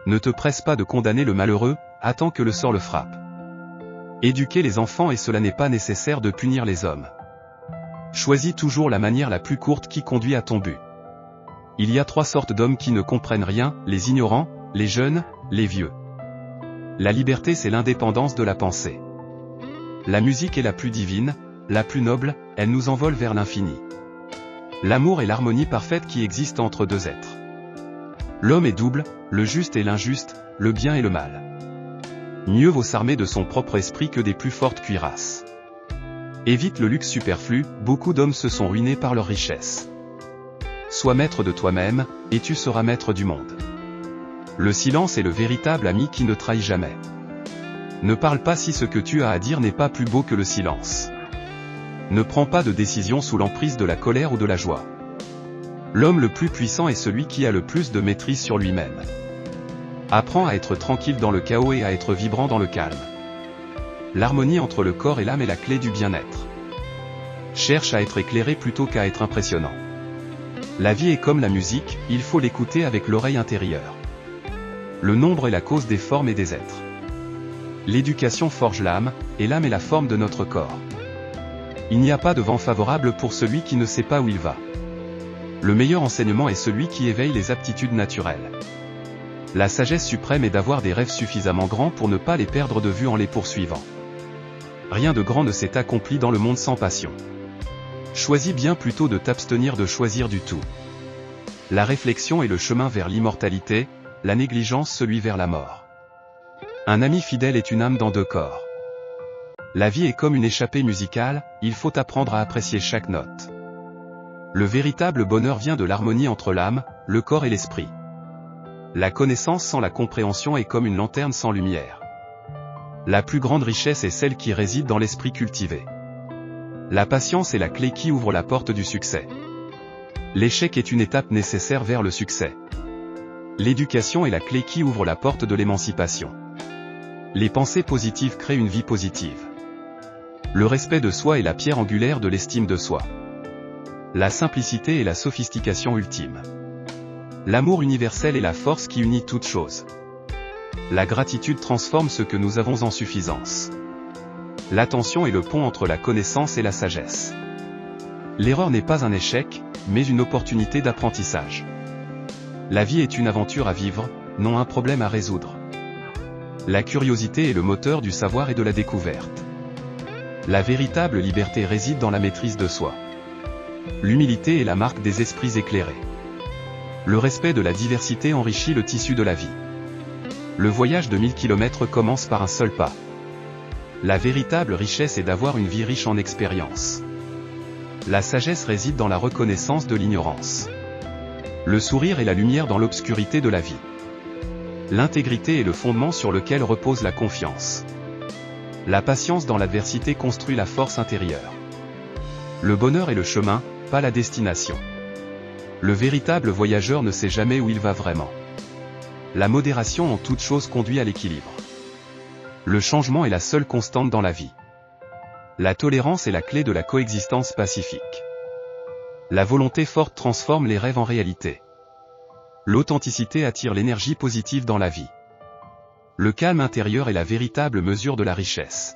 Ne te presse pas de condamner le malheureux, attends que le sort le frappe. Éduquer les enfants et cela n'est pas nécessaire de punir les hommes. Choisis toujours la manière la plus courte qui conduit à ton but. Il y a 3 sortes d'hommes qui ne comprennent rien, les ignorants, les jeunes, les vieux. La liberté c'est l'indépendance de la pensée. La musique est la plus divine, la plus noble, elle nous envole vers l'infini. L'amour est l'harmonie parfaite qui existe entre 2 êtres. L'homme est double, le juste et l'injuste, le bien et le mal. Mieux vaut s'armer de son propre esprit que des plus fortes cuirasses. Évite le luxe superflu, beaucoup d'hommes se sont ruinés par leur richesse. Sois maître de toi-même, et tu seras maître du monde. Le silence est le véritable ami qui ne trahit jamais. Ne parle pas si ce que tu as à dire n'est pas plus beau que le silence. Ne prends pas de décision sous l'emprise de la colère ou de la joie. L'homme le plus puissant est celui qui a le plus de maîtrise sur lui-même. Apprends à être tranquille dans le chaos et à être vibrant dans le calme. L'harmonie entre le corps et l'âme est la clé du bien-être. Cherche à être éclairé plutôt qu'à être impressionnant. La vie est comme la musique, il faut l'écouter avec l'oreille intérieure. Le nombre est la cause des formes et des êtres. L'éducation forge l'âme, et l'âme est la forme de notre corps. Il n'y a pas de vent favorable pour celui qui ne sait pas où il va. Le meilleur enseignement est celui qui éveille les aptitudes naturelles. La sagesse suprême est d'avoir des rêves suffisamment grands pour ne pas les perdre de vue en les poursuivant. Rien de grand ne s'est accompli dans le monde sans passion. Choisis bien plutôt de t'abstenir de choisir du tout. La réflexion est le chemin vers l'immortalité, la négligence celui vers la mort. Un ami fidèle est une âme dans 2 corps. La vie est comme une échappée musicale, il faut apprendre à apprécier chaque note. Le véritable bonheur vient de l'harmonie entre l'âme, le corps et l'esprit. La connaissance sans la compréhension est comme une lanterne sans lumière. La plus grande richesse est celle qui réside dans l'esprit cultivé. La patience est la clé qui ouvre la porte du succès. L'échec est une étape nécessaire vers le succès. L'éducation est la clé qui ouvre la porte de l'émancipation. Les pensées positives créent une vie positive. Le respect de soi est la pierre angulaire de l'estime de soi. La simplicité est la sophistication ultime. L'amour universel est la force qui unit toutes choses. La gratitude transforme ce que nous avons en suffisance. L'attention est le pont entre la connaissance et la sagesse. L'erreur n'est pas un échec, mais une opportunité d'apprentissage. La vie est une aventure à vivre, non un problème à résoudre. La curiosité est le moteur du savoir et de la découverte. La véritable liberté réside dans la maîtrise de soi. L'humilité est la marque des esprits éclairés. Le respect de la diversité enrichit le tissu de la vie. Le voyage de 1000 km commence par un seul pas. La véritable richesse est d'avoir une vie riche en expériences. La sagesse réside dans la reconnaissance de l'ignorance. Le sourire est la lumière dans l'obscurité de la vie. L'intégrité est le fondement sur lequel repose la confiance. La patience dans l'adversité construit la force intérieure. Le bonheur est le chemin, pas la destination. Le véritable voyageur ne sait jamais où il va vraiment. La modération en toute chose conduit à l'équilibre. Le changement est la seule constante dans la vie. La tolérance est la clé de la coexistence pacifique. La volonté forte transforme les rêves en réalité. L'authenticité attire l'énergie positive dans la vie. Le calme intérieur est la véritable mesure de la richesse.